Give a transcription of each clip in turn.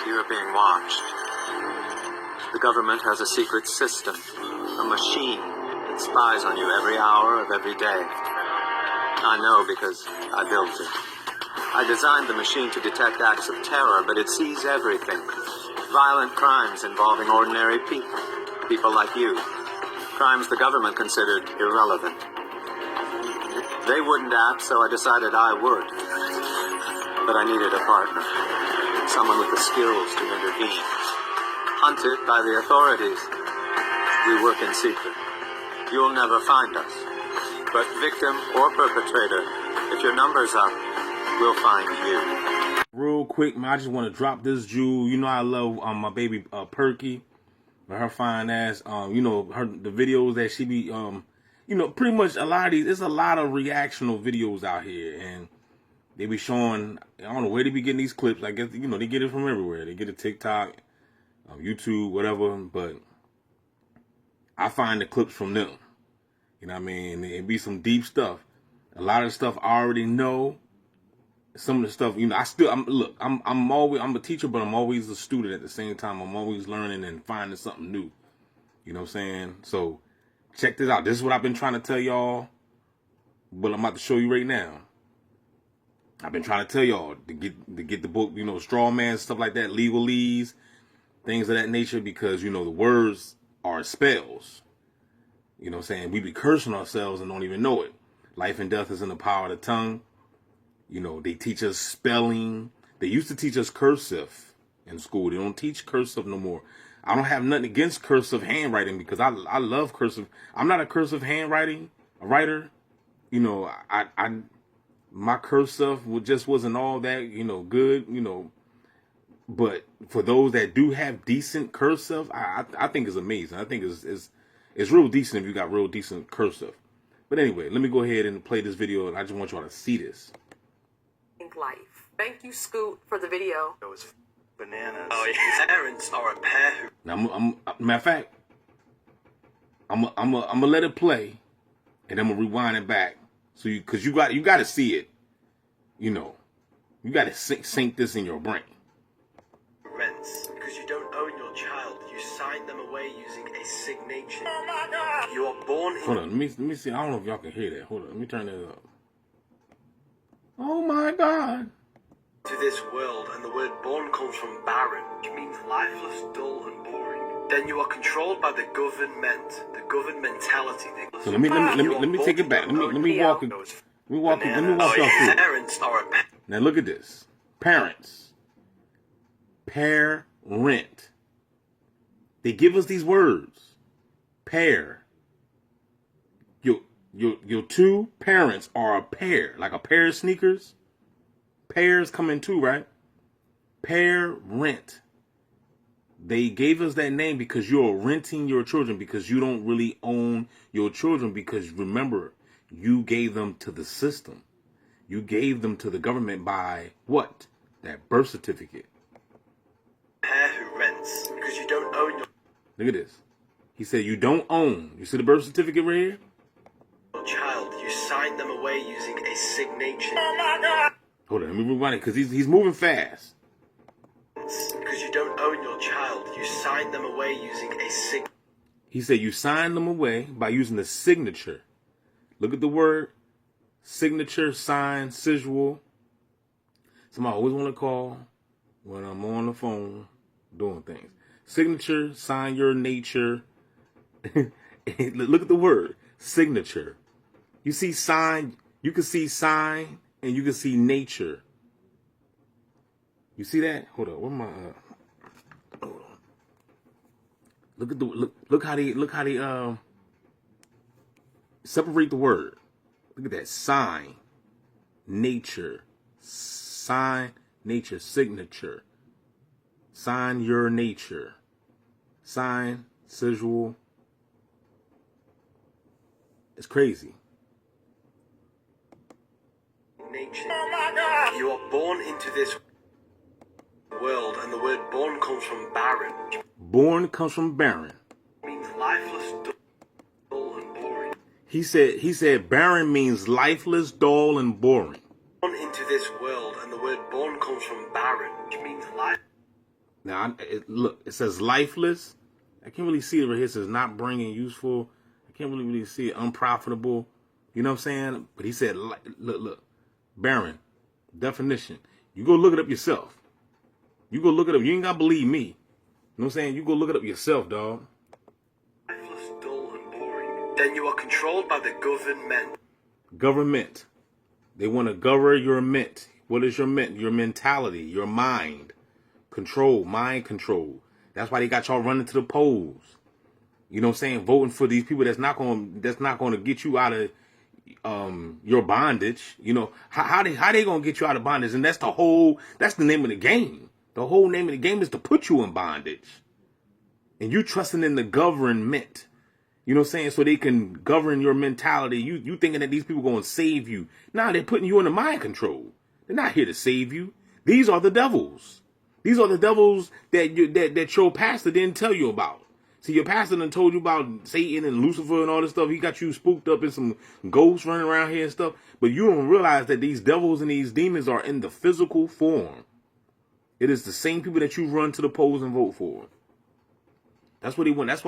You're being watched. The government has a secret system, a machine that spies on you every hour of every day. I know because I built it. I designed the machine to detect acts of terror, but it sees everything. Violent crimes involving ordinary people, people like you. Crimes the government considered irrelevant. They wouldn't act, so I decided I would. But I needed a partner, someone with the skills to intervene. Hunted by the authorities, we work in secret. You'll never find us. But victim or perpetrator, if your number's up, we'll find you. Real quick, man, I just want to drop this jewel. You know I love my baby Perky, her fine ass. You know the videos that she be you know, pretty much a lot of these. There's a lot of reactional videos out here, and they be showing. I don't know where they be getting these clips. I guess they get it from everywhere. They get it TikTok, YouTube, whatever. But I find the clips from them. You know what I mean? It be some deep stuff. A lot of the stuff I already know. Some of the stuff, I'm a teacher, but I'm always a student at the same time. I'm always learning and finding something new. You know what I'm saying? So check this out. This is what I've been trying to tell y'all, but I'm about to show you right now. I've been trying to tell y'all to get the book, straw man, stuff like that, legalese, things of that nature, because, the words are spells. You know what I'm saying? We be cursing ourselves and don't even know it. Life and death is in the power of the tongue. They teach us spelling. They used to teach us cursive in school. They don't teach cursive no more. I don't have nothing against cursive handwriting because I love cursive. I'm not a cursive writer. My cursive just wasn't all that, good, But for those that do have decent cursive, I think it's amazing. I think it's real decent if you got real decent cursive. But anyway, let me go ahead and play this video, and I just want y'all to see this. Life. Thank you, Scoot, for the video. Those bananas. Oh, his parents are a pair who... Now, matter of fact, I'm gonna let it play, and I'm gonna rewind it back, because you got to see it. You got to sink this in your brain. Rents, because you don't own your child. You sign them away using a signature. Oh my God! You are born in... Hold on, let me see. I don't know if y'all can hear that. Hold on, let me turn that up. Oh my God. To this world, and the word born comes from barren, which means lifeless, dull, and boring. Then you are controlled by the governmentality. So let me take it back. Let me walk y'all through. Parents are a... Now look at this. Parents. Parent. They give us these words. Pair. Your two parents are a pair, like a pair of sneakers. Pairs come in two, right? Parent. They gave us that name because you're renting your children, because you don't really own your children, because remember, you gave them to the system. You gave them to the government by what? That birth certificate. Pair who rents, because you don't own your... Look at this. He said you don't own. You see the birth certificate right here? Child, you sign them away using a signature. Oh my God! Hold on, let me rewind it because he's moving fast. Because you don't own your child, you sign them away using a signature. He said you sign them away by using the signature. Look at the word signature, sign, sigil. Somebody always want to call when I'm on the phone doing things. Signature, sign your nature. Look at the word signature. You see sign, you can see sign, and you can see nature. You see that? Hold on, where my hold on. Look at the look how they separate the word. Look at that. Sign, nature, sign, nature, signature. Sign your nature. Sign, sigil. It's crazy. Nature. Oh my God! You are born into this world, and the word born comes from barren. Born comes from barren. It means lifeless, dull, and boring. He said barren means lifeless, dull, and boring. Born into this world, and the word born comes from barren, which means life. Now, look, it says lifeless. I can't really see it right here. It says not bringing useful. I can't really see it. Unprofitable. You know what I'm saying? But he said, look, barren. Definition. You go look it up yourself. You go look it up. You ain't got to believe me. You know what I'm saying? You go look it up yourself, dog. Lifeless, dull, and boring. Then you are controlled by the government. Government. They want to govern your ment. What is your ment? Your mentality, your mind. Control, mind control. That's why they got y'all running to the polls. You know what I'm saying? Voting for these people that's not going to get you out of your bondage. You know, how they going to get you out of bondage? And that's the name of the game. The whole name of the game is to put you in bondage. And you trusting in the government. You know what I'm saying? So they can govern your mentality. You thinking that these people going to save you. Nah, they're putting you under mind control. They're not here to save you. These are the devils. These are the devils that your pastor didn't tell you about. See, your pastor done told you about Satan and Lucifer and all this stuff. He got you spooked up in some ghosts running around here and stuff. But you don't realize that these devils and these demons are in the physical form. It is the same people that you run to the polls and vote for. That's what they want. That's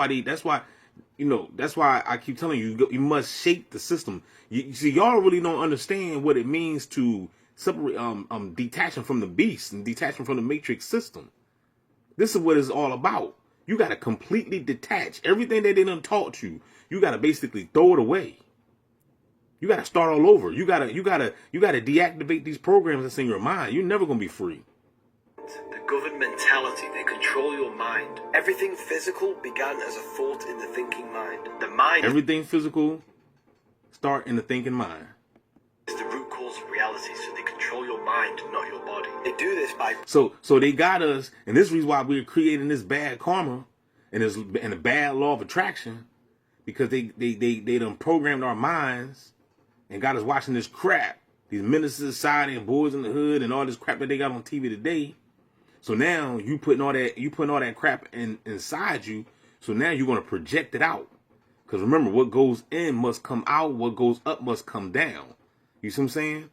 why I keep telling you, you must shake the system. You see, y'all really don't understand what it means to separate, detaching from the beast and detaching from the matrix system. This is what it's all about. You got to completely detach everything that they done taught you. You got to basically throw it away. You got to start all over. You got to deactivate these programs that's in your mind. You're never going to be free. The government mentality, they control your mind. Everything physical began as a thought in the thinking mind. The mind. Everything physical start in the thinking mind. Is the root cause of reality, so they control your mind, not your body. They do this by. So they got us, and this is the reason why we're creating this bad karma and a bad law of attraction, because they done programmed our minds and got us watching this crap, these Menace to Society and Boys in the Hood and all this crap that they got on TV today. So now you putting all that crap inside you. So now you're gonna project it out. Because remember, what goes in must come out. What goes up must come down. You see what I'm saying?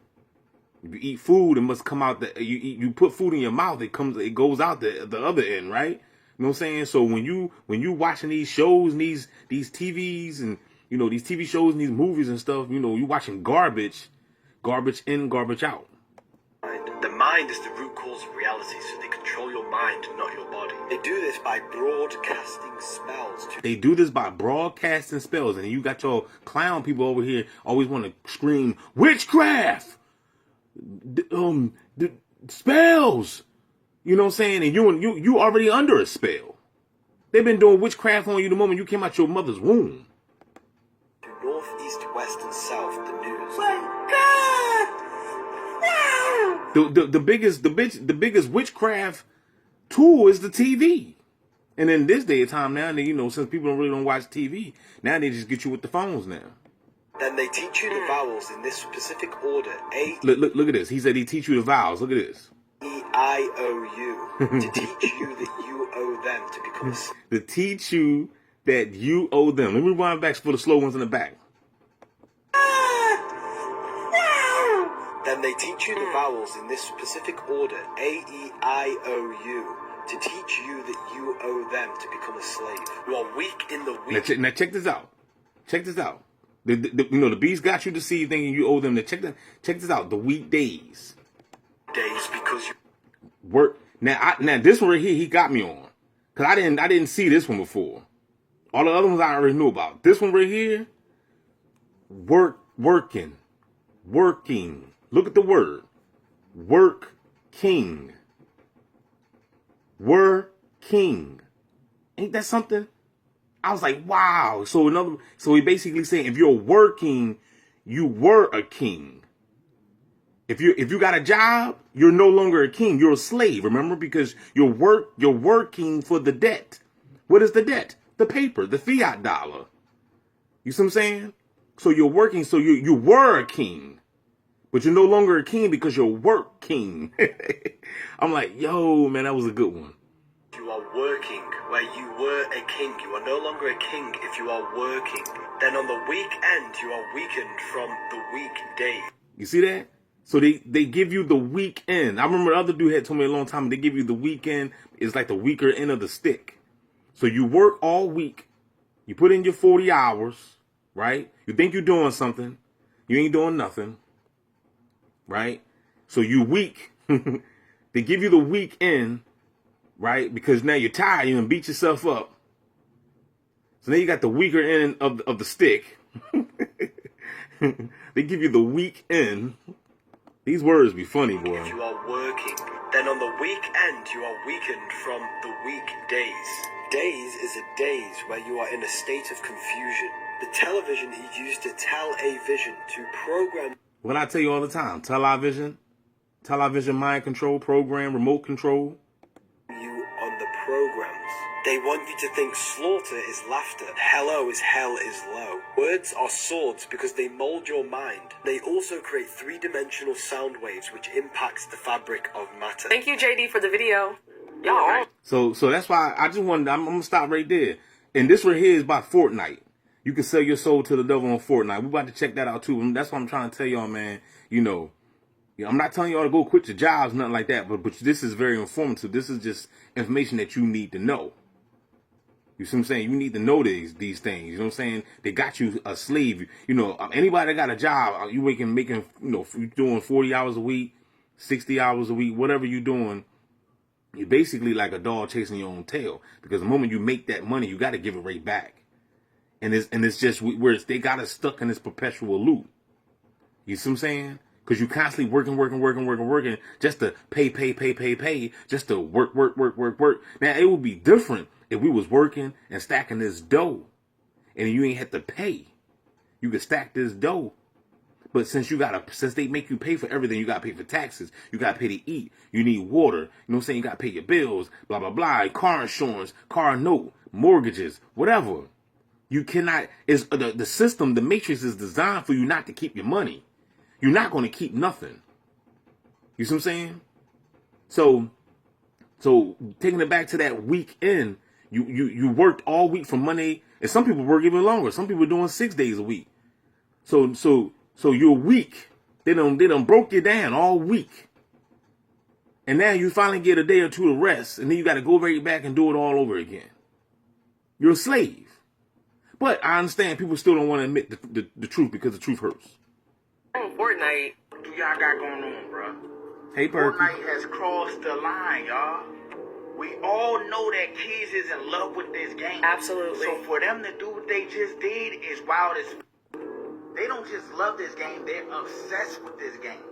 If you eat food, it must come out. You put food in your mouth, it goes out the other end, right? You know what I'm saying? So when you watching these shows, and these TVs, and these TV shows and these movies and stuff, you watching garbage in, garbage out. The mind is the root cause of reality, so they control your mind, not your body. They do this by broadcasting spells. They do this by broadcasting spells, and you got your clown people over here always want to scream witchcraft, the spells. You know what I'm saying? And you already under a spell. They've been doing witchcraft on you the moment you came out your mother's womb. To north, east, west, and south, the news. The biggest witchcraft tool is the TV. And in this day of time now, since people don't watch TV, now they just get you with the phones now. Then they teach you the vowels in this specific order. Look at this. He said he teach you the vowels. Look at this. E-I-O-U. To teach you that you owe them to become a... To teach you that you owe them. Let me rewind back for the slow ones in the back. Then they teach you the vowels in this specific order, A-E-I-O-U, to teach you that you owe them to become a slave. You are weak in the weak. Now check this out. Check this out. The beast got you deceived thinking you owe them. Check this out. The weekdays. Days because you work. Now this one right here he got me on, cause I didn't see this one before. All the other ones I already knew about. This one right here. Working. Look at the word. Working. Ain't that something? I was like, wow. So he basically saying if you're working, you were a king. If you got a job, you're no longer a king. You're a slave. Remember, because you're working for the debt. What is the debt? The paper, the fiat dollar. You see what I'm saying? So you're working. So you were a king. But you're no longer a king because you're working. I'm like, yo, man, that was a good one. You are working where you were a king. You are no longer a king if you are working. Then on the weekend, you are weakened from the weekday. You see that? So they give you the weekend. I remember the other dude had told me a long time, they give you the weekend. It's like the weaker end of the stick. So you work all week. You put in your 40 hours, right? You think you're doing something. You ain't doing nothing, right? So you weak. They give you the weekend, right? Because now you're tired. You done beat yourself up. So now you got the weaker end of the stick. They give you the weekend. These words be funny, boy. If you are working, then on the weekend you are weakened from the weekdays. Days is a daze where you are in a state of confusion. The television is used to tell a vision, to program What I tell you all the time, television mind control program, remote control. you on the programs. They want you to think slaughter is laughter, hello is hell is low. Words are swords because they mold your mind. They also create three-dimensional sound waves which impacts the fabric of matter. Thank you, JD, for the video. Y'all. So that's why I just wanted, I'm gonna stop right there. And this right here is about Fortnite. You can sell your soul to the devil on Fortnite. We're about to check that out too. And that's what I'm trying to tell y'all, man. You know, I'm not telling y'all to go quit your jobs, nothing like that. But this is very informative. This is just information that you need to know. You see what I'm saying? You need to know these things. You know what I'm saying? They got you a slave. You know, anybody that got a job, you making, you know, you doing 40 hours a week, 60 hours a week, whatever you're doing. You're basically like a dog chasing your own tail. Because the moment you make that money, you got to give it right back. And it's just where they got us stuck in this perpetual loop. You see what I'm saying? Because you constantly working just to pay, just to work. Now, it would be different if we was working and stacking this dough and you ain't had to pay. You could stack this dough. But since they make you pay for everything, you got to pay for taxes. You got to pay to eat. You need water. You know what I'm saying? You got to pay your bills, blah, blah, blah. Car insurance, car note, mortgages, whatever. You cannot, the system, the matrix is designed for you not to keep your money. You're not going to keep nothing. You see what I'm saying? So taking it back to that weekend, you worked all week from Monday, and some people work even longer. Some people are doing 6 days a week. So you're weak. They done broke you down all week. And now you finally get a day or two to rest, and then you got to go right back and do it all over again. You're a slave. But I understand people still don't want to admit the truth because the truth hurts. Fortnite. What do y'all got going on, bro? Hey, Perky. Fortnite has crossed the line, y'all. We all know that kids is in love with this game. Absolutely. So for them to do what they just did is wild as They don't just love this game, they're obsessed with this game.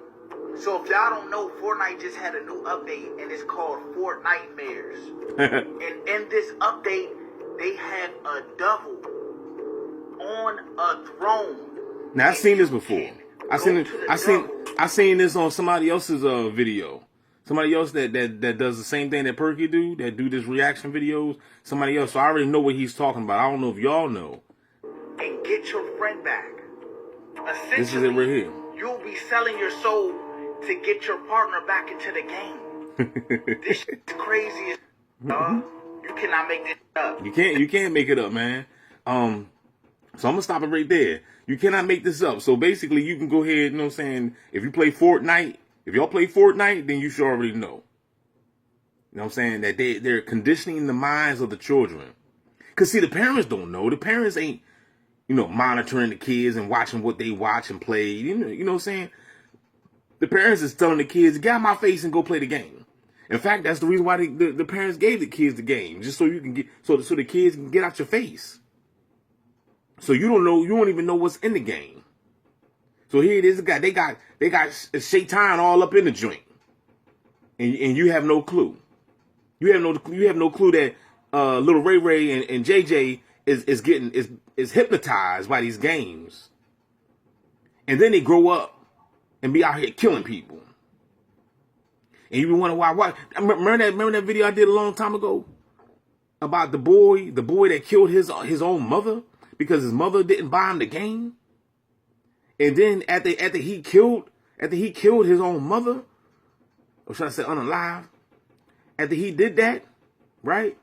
So if y'all don't know, Fortnite just had a new update, and it's called Fortnitemares. And in this update, they have a devil on a throne. Now I've seen this before. I seen this on somebody else's video. Somebody else that does the same thing that Perky that do this reaction videos. Somebody else. So I already know what he's talking about. I don't know if y'all know. And get your friend back. Essentially, This is it right here. You'll be selling your soul to get your partner back into the game. This shit's crazy as You cannot make this up. You can't make it up, man. So I'm gonna stop it right there. You cannot make this up. So basically you can go ahead, you know what I'm saying, if you play Fortnite, if y'all play Fortnite, then you should already know. You know what I'm saying? That they're conditioning the minds of the children. Cause see, the parents don't know. The parents ain't, monitoring the kids and watching what they watch and play. You know what I'm saying? The parents is telling the kids, get out my face and go play the game. In fact, that's the reason why the parents gave the kids the game, just so you can get so the kids can get out your face. So you don't even know what's in the game. So here it is, they got Shaitan all up in the joint, and you have no clue. You have no clue that little Ray Ray and JJ is hypnotized by these games, and then they grow up and be out here killing people. And you be wondering why? Remember that video I did a long time ago about the boy that killed his own mother because his mother didn't buy him the game. And then after he killed his own mother, or should I say unalive? After he did that, right?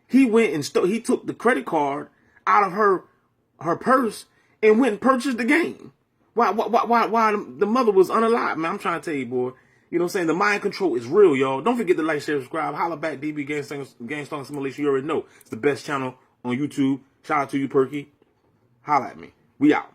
He went and he took the credit card out of her purse and went and purchased the game. Why the mother was unalive, man? I'm trying to tell you, boy. You know what I'm saying? The mind control is real, y'all. Don't forget to like, share, subscribe. Holla back, DB Gangstar Simulation. You already know. It's the best channel on YouTube. Shout out to you, Perky. Holla at me. We out.